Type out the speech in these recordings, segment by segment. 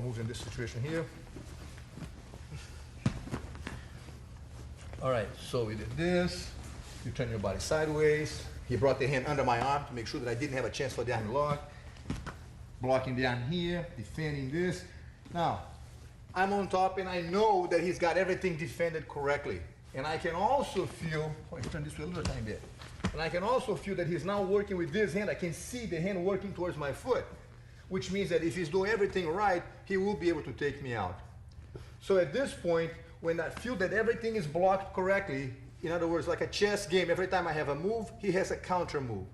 Moves in this situation here. All right, so we did this. You turn your body sideways. He brought the hand under my arm to make sure that I didn't have a chance for the arm lock. Blocking down here, defending this. Now, I'm on top and I know that he's got everything defended correctly. And I can also feel, let's turn this way a little tiny bit. And I can also feel that he's now working with this hand. I can see the hand working towards my foot, which means that if he's doing everything right, he will be able to take me out. So at this point, when I feel that everything is blocked correctly, in other words, like a chess game, every time I have a move, he has a counter move.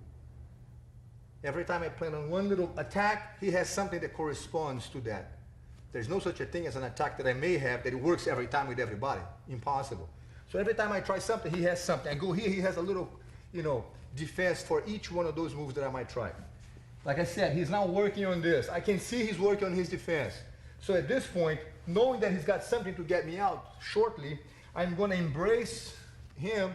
Every time I plan on one little attack, he has something that corresponds to that. There's no such a thing as an attack that I may have that works every time with everybody. Impossible. So every time I try something, he has something. I go here, he has a little, defense for each one of those moves that I might try. Like I said, he's now working on this. I can see he's working on his defense. So at this point, knowing that he's got something to get me out shortly, I'm going to embrace him.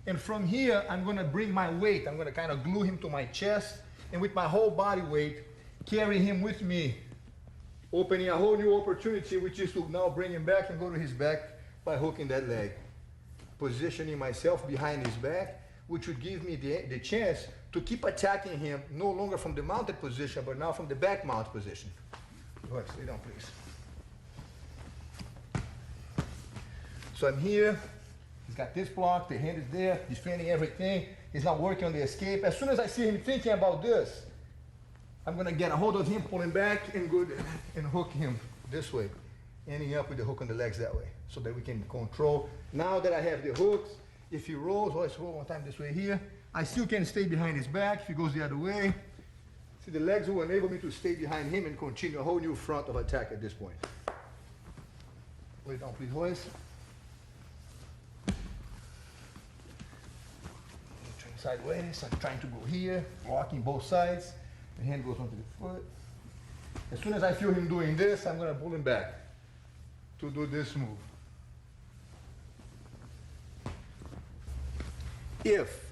And from here, I'm going to bring my weight. I'm going to kind of glue him to my chest. And with my whole body weight, carry him with me. Opening a whole new opportunity, which is to now bring him back and go to his back by hooking that leg. Positioning myself behind his back, which would give me the chance to keep attacking him, no longer from the mounted position, but now from the back mount position. Go ahead, stay down, please. So I'm here. He's got this block. The hand is there, defending everything. He's not working on the escape. As soon as I see him thinking about this, I'm going to get a hold of him, pull him back, and go and hook him this way, ending up with the hook on the legs that way, so that we can control. Now that I have the hooks, if he rolls, let's roll one time this way here, I still can stay behind his back. If he goes the other way, see, the legs will enable me to stay behind him and continue a whole new front of attack at this point. Lay down, please, Hoist. Turn sideways. I'm trying to go here, blocking both sides. The hand goes onto the foot. As soon as I feel him doing this, I'm going to pull him back to do this move. If,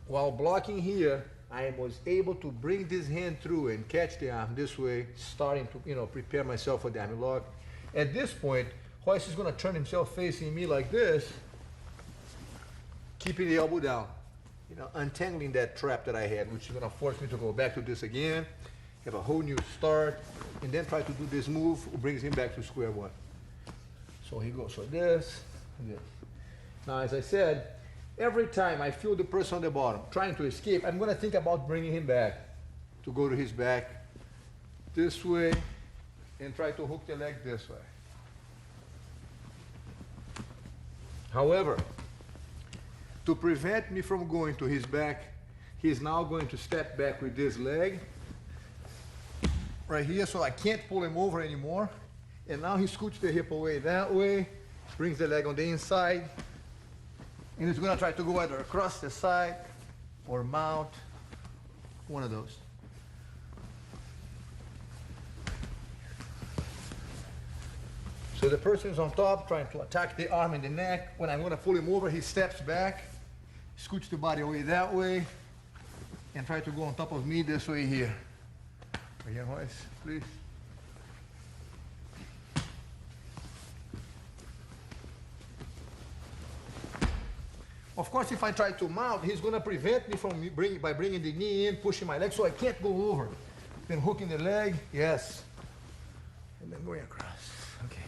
while blocking here, I was able to bring this hand through and catch the arm this way, starting to, prepare myself for the arm lock. At this point, Hoist is going to turn himself facing me like this, keeping the elbow down, untangling that trap that I had, which is going to force me to go back to this again, have a whole new start, and then try to do this move, which brings him back to square one. So he goes for this, and this. Now, as I said, every time I feel the person on the bottom trying to escape, I'm going to think about bringing him back to go to his back this way and try to hook the leg this way. However, to prevent me from going to his back, he's now going to step back with this leg right here, so I can't pull him over anymore. And now he scoots the hip away that way, brings the leg on the inside, and he's going to try to go either across the side or mount, one of those. So the person is on top trying to attack the arm and the neck. When I'm going to pull him over, he steps back, scoots the body away that way, and try to go on top of me this way here. Right here, Hoist, please. Of course, if I try to mount, he's going to prevent me from bringing the knee in, pushing my leg, so I can't go over. Then hooking the leg, yes, and then going across. Okay.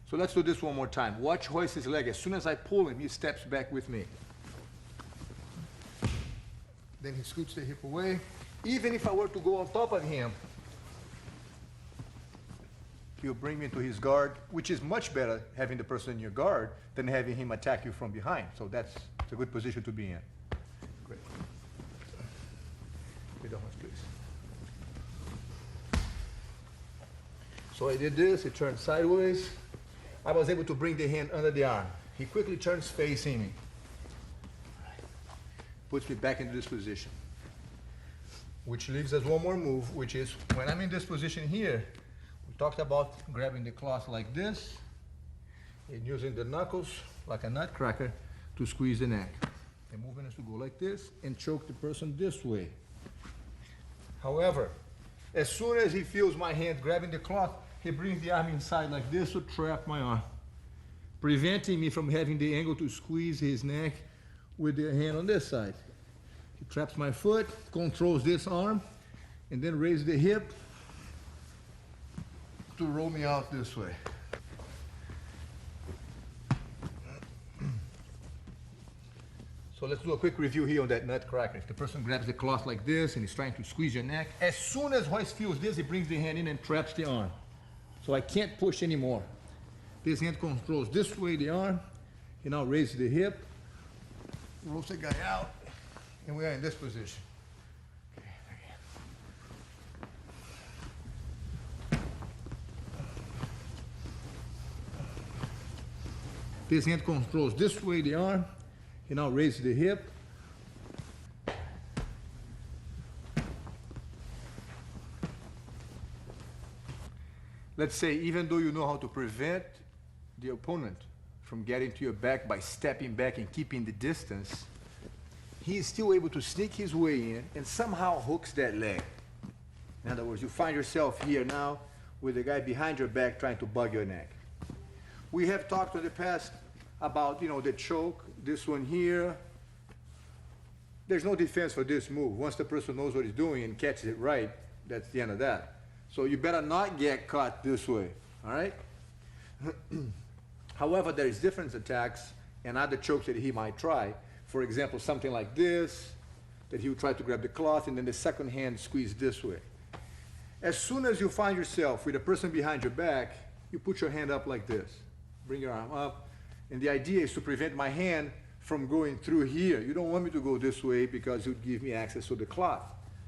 So let's do this one more time. Watch Hoist's leg. As soon as I pull him, he steps back with me. Then he scoots the hip away. Even if I were to go on top of him, he'll bring me to his guard, which is much better having the person in your guard than having him attack you from behind. So that's a good position to be in. Great. Wait down, please. So I did this. He turned sideways. I was able to bring the hand under the arm. He quickly turns facing me. Puts me back into this position. Which leaves us one more move, which is when I'm in this position here, we talked about grabbing the cloth like this and using the knuckles like a nutcracker to squeeze the neck. The movement is to go like this and choke the person this way. However, As soon as he feels my hand grabbing the cloth, he brings the arm inside like this to trap my arm, preventing me from having the angle to squeeze his neck with the hand on this side. He traps my foot, controls this arm, and then raises the hip to roll me out this way. So let's do a quick review here on that nutcracker. If the person grabs the cloth like this and is trying to squeeze your neck, as soon as Royce feels this, he brings the hand in and traps the arm. So I can't push anymore. This hand controls this way the arm. He now raises the hip, rolls the guy out, and we are in this position. Okay, this hand controls this way the arm. He now raises the hip. Let's say even though you know how to prevent the opponent from getting to your back by stepping back and keeping the distance, he is still able to sneak his way in and somehow hooks that leg. In other words, you find yourself here now with the guy behind your back trying to bug your neck. We have talked in the past about, the choke, this one here. There's no defense for this move. Once the person knows what he's doing and catches it right, that's the end of that. So you better not get caught this way, all right? However, there is different attacks and other chokes that he might try. For example, something like this, that he would try to grab the cloth and then the second hand squeeze this way. As soon as you find yourself with a person behind your back, you put your hand up like this. Bring your arm up. And the idea is to prevent my hand from going through here. You don't want me to go this way because it would give me access to the cloth.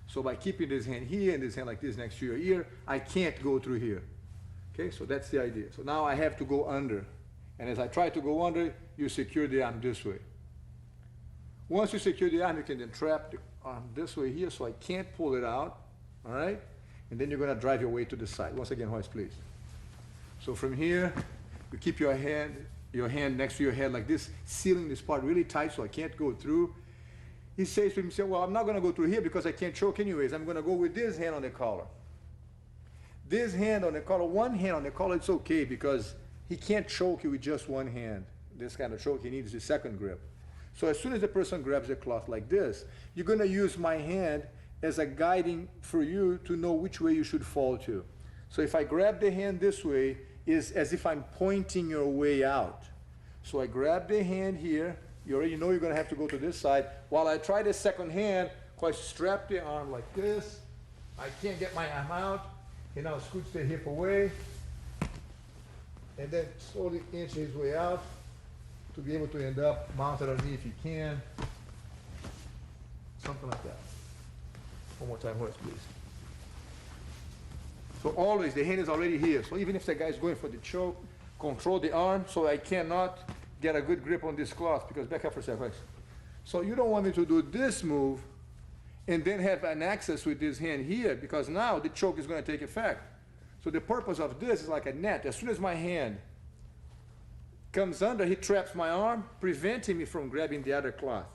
So by keeping this hand here and this hand like this next to your ear, I can't go through here. Okay, so that's the idea. So now I have to go under. And as I try to go under, you secure the arm this way. Once you secure the arm, you can then trap the arm this way here so I can't pull it out, all right? And then you're gonna drive your way to the side. Once again, Royce, please. So from here, you keep your hand next to your head like this, sealing this part really tight so I can't go through. He says to himself, well, I'm not gonna go through here because I can't choke anyways. I'm gonna go with this hand on the collar. This hand on the collar, one hand on the collar, it's okay because he can't choke you with just one hand. This kind of choke, he needs the second grip. So as soon as the person grabs the cloth like this, you're gonna use my hand as a guiding for you to know which way you should fall to. So if I grab the hand this way, is as if I'm pointing your way out. So I grab the hand here, you already know you're gonna have to go to this side. While I try the second hand, I strap the arm like this. I can't get my arm out. He now scoots the hip away, and then slowly inch his way out to be able to end up mounted on me if you can. Something like that. One more time, Royce, please. So always, the hand is already here. So even if the guy is going for the choke, control the arm so I cannot get a good grip on this cloth, because back up for a second, Royce. So you don't want me to do this move and then have an access with this hand here, because now the choke is going to take effect. So the purpose of this is like a net. As soon as my hand comes under, he traps my arm, preventing me from grabbing the other cloth.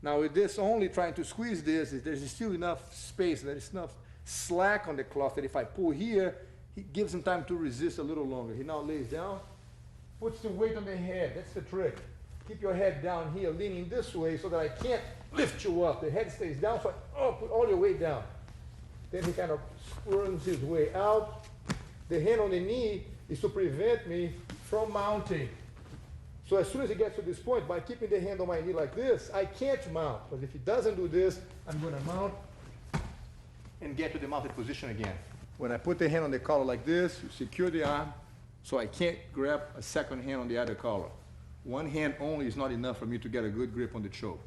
Now with this only trying to squeeze this, there's still enough space, there's enough slack on the cloth that if I pull here, he gives him time to resist a little longer. He now lays down, puts the weight on the head. That's the trick. Keep your head down here, leaning this way so that I can't lift you up. The head stays down, so put all your weight down. Then he kind of squirms his way out. The hand on the knee is to prevent me from mounting. So as soon as he gets to this point, by keeping the hand on my knee like this, I can't mount. But if he doesn't do this, I'm going to mount and get to the mounted position again. When I put the hand on the collar like this, you secure the arm, so I can't grab a second hand on the other collar. One hand only is not enough for me to get a good grip on the choke.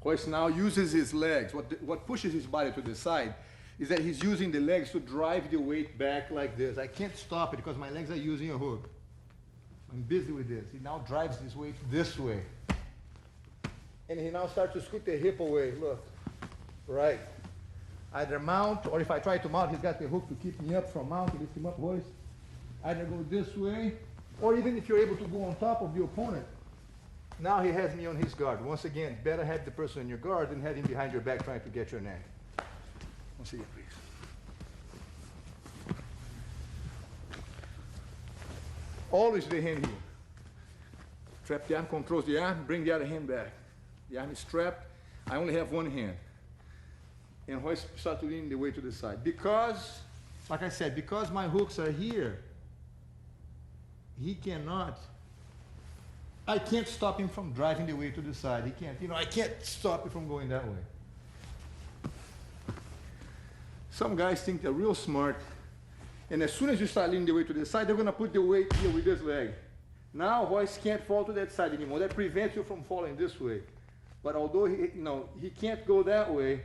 Royce now uses his legs. What pushes his body to the side is that he's using the legs to drive the weight back like this. I can't stop it because my legs are using a hook. I'm busy with this. He now drives his weight this way. And he now starts to scoot the hip away. Look, right. Either mount, or if I try to mount, he's got the hook to keep me up from mounting, lift him up, Royce. Either go this way, or even if you're able to go on top of the opponent. Now he has me on his guard. Once again, better have the person on your guard than have him behind your back trying to get your neck. Once again, please. Always the hand here. Trap the arm, controls the arm, bring the other hand back. The arm is strapped. I only have one hand. And hoist, start to lean the weight to the side. Because, like I said, because my hooks are here, he cannot, I can't stop him from driving the weight to the side. He can't, I can't stop it from going that way. Some guys think they're real smart, and as soon as you start leaning the weight to the side, they're gonna put the weight here with this leg. Now, hoist can't fall to that side anymore. That prevents you from falling this way. But although he can't go that way,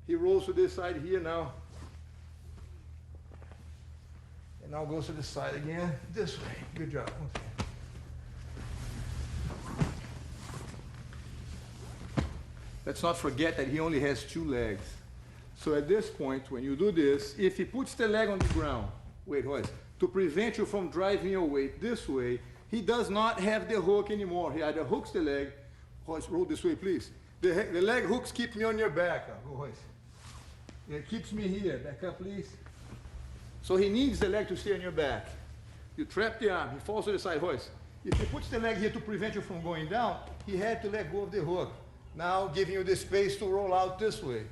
he rolls to this side here now. And now goes to the side again, this way. Good job. Okay. Let's not forget that he only has 2 legs. So at this point, when you do this, if he puts the leg on the ground, wait, hoist, to prevent you from driving your weight this way, he does not have the hook anymore. He either hooks the leg, hoist, roll this way, please. The leg hooks keep me on your back. Go, hoist. It keeps me here. Back up, please. So he needs the leg to stay on your back. You trap the arm. He falls to the side, hoist. If he puts the leg here to prevent you from going down, he had to let go of the hook. Now giving you the space to roll out this way.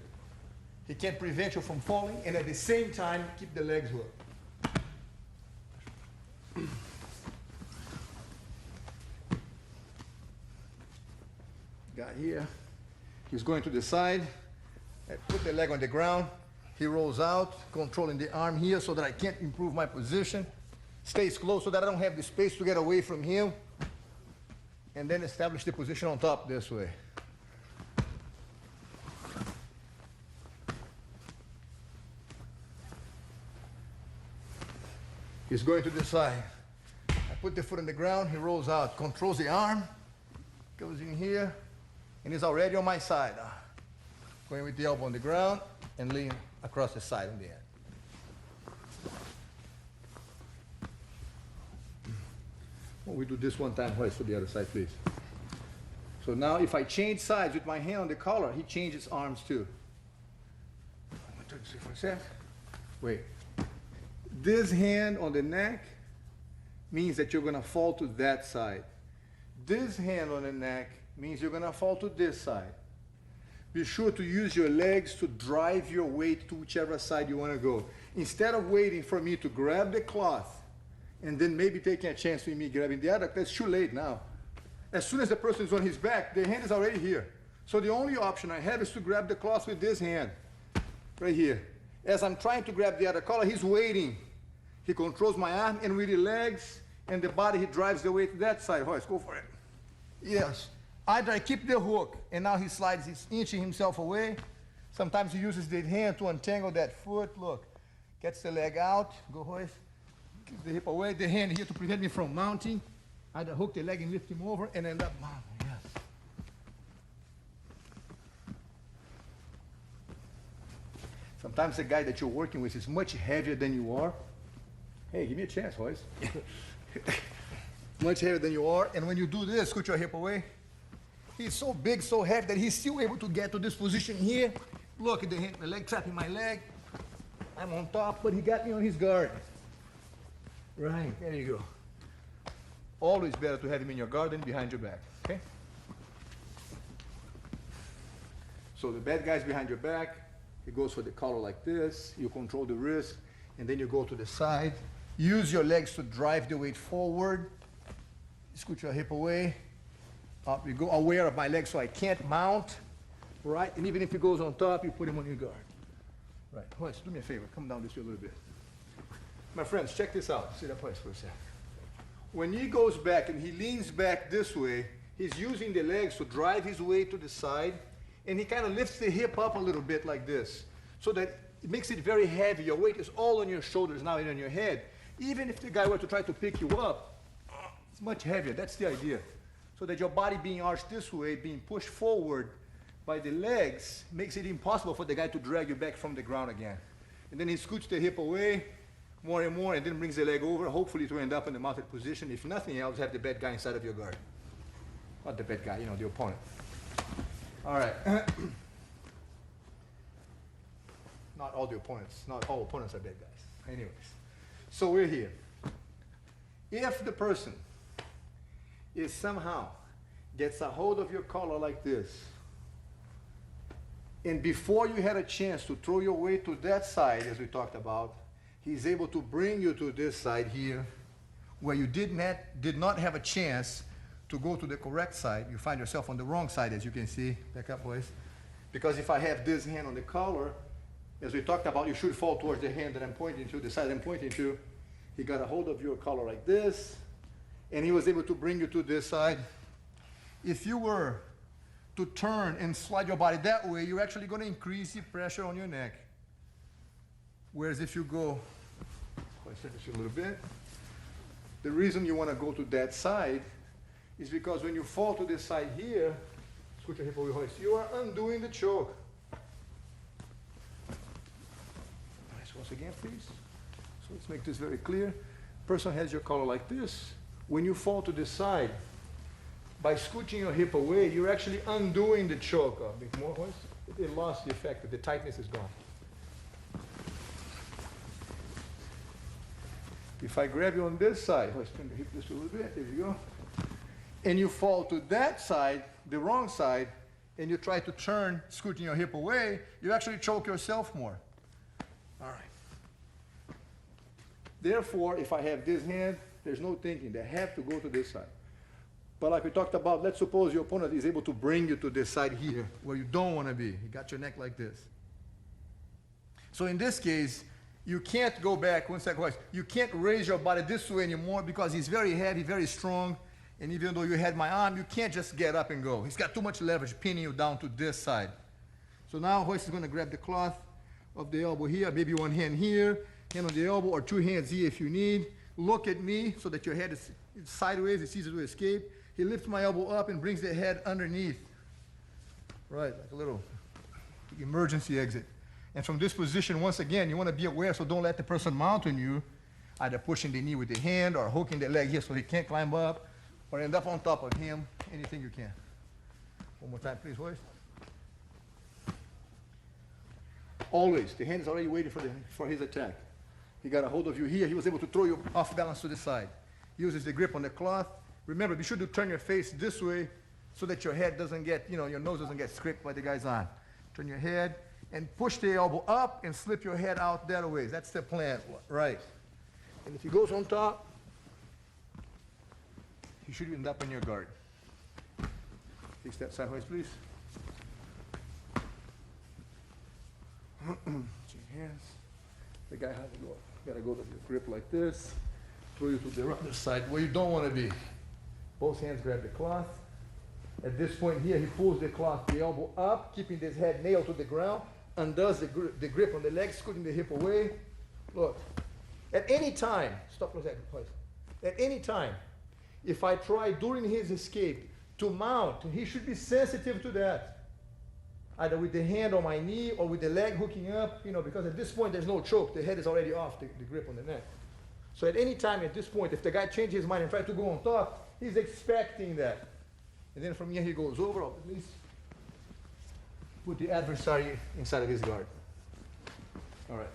He can't prevent you from falling, and at the same time, keep the legs hooked. Got here. He's going to the side. I put the leg on the ground. He rolls out, controlling the arm here so that I can't improve my position. Stays close so that I don't have the space to get away from him. And then establish the position on top this way. He's going to the side. I put the foot on the ground, he rolls out, controls the arm, goes in here, and he's already on my side. Going with the elbow on the ground and lean across the side in the end. Well, we do this one time, hoist to the other side, please. So now if I change sides with my hand on the collar, he changes arms too. I'm going to turn this way for a sec. Wait. This hand on the neck means that you're going to fall to that side. This hand on the neck means you're going to fall to this side. Be sure to use your legs to drive your weight to whichever side you want to go. Instead of waiting for me to grab the cloth and then maybe taking a chance with me grabbing the other, that's too late now. As soon as the person is on his back, the hand is already here. So the only option I have is to grab the cloth with this hand, right here. As I'm trying to grab the other collar, he's waiting. He controls my arm, and with the legs and the body, he drives the weight to that side. Hoist, go for it. Yes. Either I keep the hook, and now he slides, he's inching himself away. Sometimes he uses the hand to untangle that foot. Look, gets the leg out. Go, hoist. Keep the hip away. The hand here to prevent me from mounting. Either hook the leg and lift him over, and end up mounting. Yes. Sometimes the guy that you're working with is much heavier than you are. Hey, give me a chance, hoist. Much heavier than you are, and when you do this, scoot your hip away. He's so big, so heavy that he's still able to get to this position here. Look at the leg trapping my leg. I'm on top, but he got me on his guard. Right, there you go. Always better to have him in your guard than behind your back, okay? So the bad guy's behind your back. He goes for the collar like this. You control the wrist, and then you go to the side. Use your legs to drive the weight forward. Scoot your hip away. Up you go, aware of my legs so I can't mount. Right, and even if he goes on top, you put him on your guard. Right, hoist, do me a favor, come down this way a little bit. My friends, check this out. Sit up, hoist, for a sec. When he goes back and he leans back this way, he's using the legs to drive his weight to the side, and he kind of lifts the hip up a little bit like this, so that it makes it very heavy. Your weight is all on your shoulders now and on your head. Even if the guy were to try to pick you up, it's much heavier. That's the idea. So that your body being arched this way, being pushed forward by the legs, makes it impossible for the guy to drag you back from the ground again. And then he scoots the hip away more and more, and then brings the leg over, hopefully to end up in the mounted position. If nothing else, have the bad guy inside of your guard. Not the bad guy, the opponent. All right. Not all the opponents, not all opponents are bad guys. Anyways, so we're here. If the person is somehow gets a hold of your collar like this, and before you had a chance to throw your weight to that side, as we talked about, he's able to bring you to this side here, where you did not have a chance to go to the correct side. You find yourself on the wrong side, as you can see. Back up, boys. Because if I have this hand on the collar, as we talked about, you should fall towards the hand that I'm pointing to, the side I'm pointing to. He got a hold of your collar like this, and he was able to bring you to this side. If you were to turn and slide your body that way, you're actually going to increase the pressure on your neck. Whereas if you go, I'll set this a little bit. The reason you want to go to that side is because when you fall to this side here, scoot your hip over, hoist, you are undoing the choke. Nice, once again, please. So let's make this very clear. Person has your collar like this. When you fall to this side, by scooching your hip away, you're actually undoing the choke. A bit more, hoist. It lost the effect. The tightness is gone. If I grab you on this side, hoist, turn the hip just a little bit. There you go. And you fall to that side, the wrong side, and you try to turn, scooting your hip away, you actually choke yourself more. All right. Therefore, if I have this hand, there's no thinking. They have to go to this side. But like we talked about, let's suppose your opponent is able to bring you to this side here, where you don't want to be. You got your neck like this. So in this case, you can't go back, one second, you can't raise your body this way anymore because he's very heavy, very strong. And even though you had my arm, you can't just get up and go. He's got too much leverage pinning you down to this side. So now Hoist is going to grab the cloth of the elbow here, maybe one hand here, hand on the elbow, or two hands here if you need. Look at me so that your head is sideways, it's easy to escape. He lifts my elbow up and brings the head underneath. Right, like a little emergency exit. And from this position, once again, you want to be aware, so don't let the person mount on you, either pushing the knee with the hand or hooking the leg here so he can't climb up, or end up on top of him, anything you can. One more time, please, Hoist. Always, the hand is already waiting for his attack. He got a hold of you here, he was able to throw you off balance to the side. Uses the grip on the cloth. Remember, be sure to turn your face this way so that your head doesn't get, your nose doesn't get scraped by the guy's arm. Turn your head and push the elbow up and slip your head out that way. That's the plan, right? And if he goes on top, he should end up in your guard. Take that sideways, please. Change hands. The guy has to go. Got to go to the grip like this. Throw you to the other side where you don't want to be. Both hands grab the cloth. At this point here, he pulls the cloth, the elbow up, keeping his head nailed to the ground, undoes the grip on the leg, scooting the hip away. Look, at any time, stop for a second, please. At any time, if I try during his escape to mount, he should be sensitive to that. Either with the hand on my knee or with the leg hooking up, because at this point there's no choke. The head is already off the grip on the neck. So at any time at this point, if the guy changes his mind and tries to go on top, he's expecting that. And then from here he goes over, or at least put the adversary inside of his guard. All right,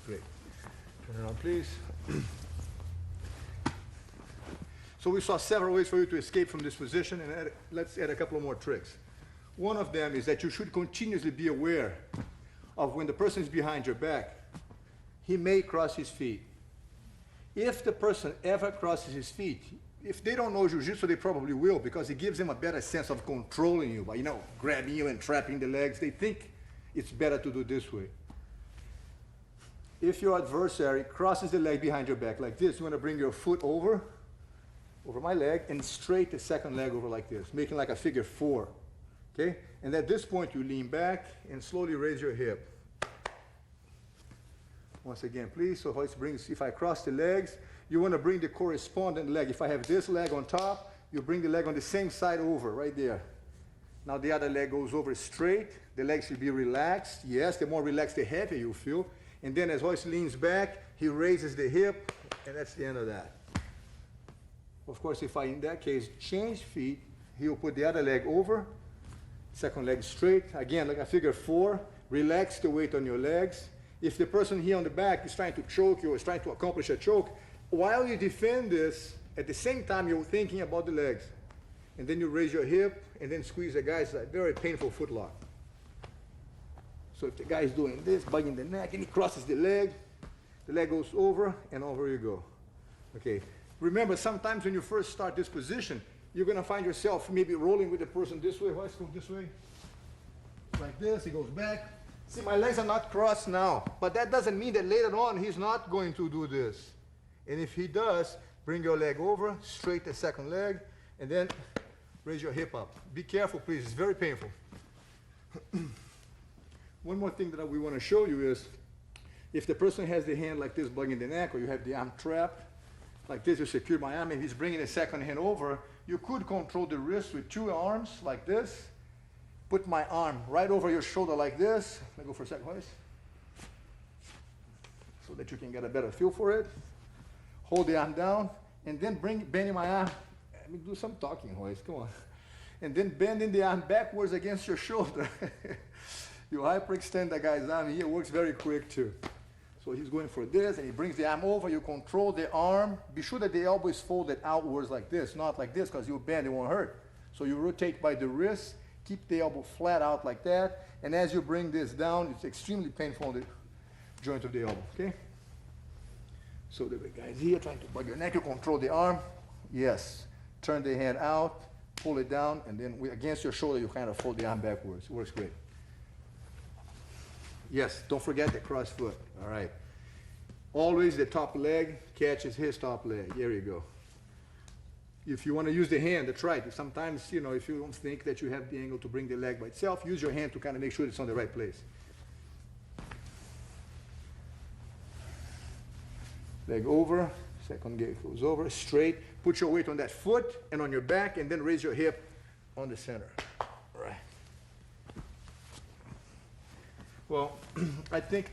great. Turn around, please. So we saw several ways for you to escape from this position, and let's add a couple more tricks. One of them is that you should continuously be aware of when the person is behind your back, he may cross his feet. If the person ever crosses his feet, if they don't know Jiu-Jitsu, they probably will, because it gives them a better sense of controlling you by, grabbing you and trapping the legs. They think it's better to do this way. If your adversary crosses the leg behind your back like this, you want to bring your foot over my leg and straight the second leg over like this, making like a figure 4. Okay? And at this point, you lean back and slowly raise your hip. Once again, please. So Hoist brings, if I cross the legs, you want to bring the corresponding leg. If I have this leg on top, you bring the leg on the same side over, right there. Now the other leg goes over straight. The leg should be relaxed. Yes, the more relaxed, the heavier you feel. And then as Hoist leans back, he raises the hip, and that's the end of that. Of course, if I, in that case, change feet, he'll put the other leg over, second leg straight. Again, like a figure 4, relax the weight on your legs. If the person here on the back is trying to choke you or is trying to accomplish a choke, while you defend this, at the same time you're thinking about the legs. And then you raise your hip and then squeeze the guy. It's a very painful foot lock. So if the guy is doing this, bugging the neck, and he crosses the leg goes over, and over you go. Okay. Remember, sometimes when you first start this position, you're going to find yourself maybe rolling with the person this way. Let's go this way. Like this. He goes back. See, my legs are not crossed now. But that doesn't mean that later on he's not going to do this. And if he does, bring your leg over, straight the second leg, and then raise your hip up. Be careful, please. It's very painful. One more thing that we want to show you is if the person has the hand like this, bugging the neck, or you have the arm trapped, like this, you secure my arm, and he's bringing the second hand over, you could control the wrist with two arms like this. Put my arm right over your shoulder like this. Let me go for a second, Hoist. So that you can get a better feel for it. Hold the arm down, and then bending my arm. Let me do some talking, Hoist, come on. And then bending the arm backwards against your shoulder. You hyperextend the guy's arm here, works very quick too. So he's going for this, and he brings the arm over, you control the arm. Be sure that the elbow is folded outwards like this, not like this, because you bend, it won't hurt. So you rotate by the wrist, keep the elbow flat out like that, and as you bring this down, it's extremely painful on the joint of the elbow, okay? So the guy's here trying to bug your neck, you control the arm, yes. Turn the hand out, pull it down, and then against your shoulder, you kind of fold the arm backwards. It works great. Yes, don't forget the cross foot, all right. Always the top leg catches his top leg, there you go. If you want to use the hand, that's right. Sometimes, you know, if you don't think that you have the angle to bring the leg by itself, use your hand to kind of make sure it's on the right place. Leg over, second leg goes over, straight. Put your weight on that foot and on your back, and then raise your hip on the center. All right. Well, I think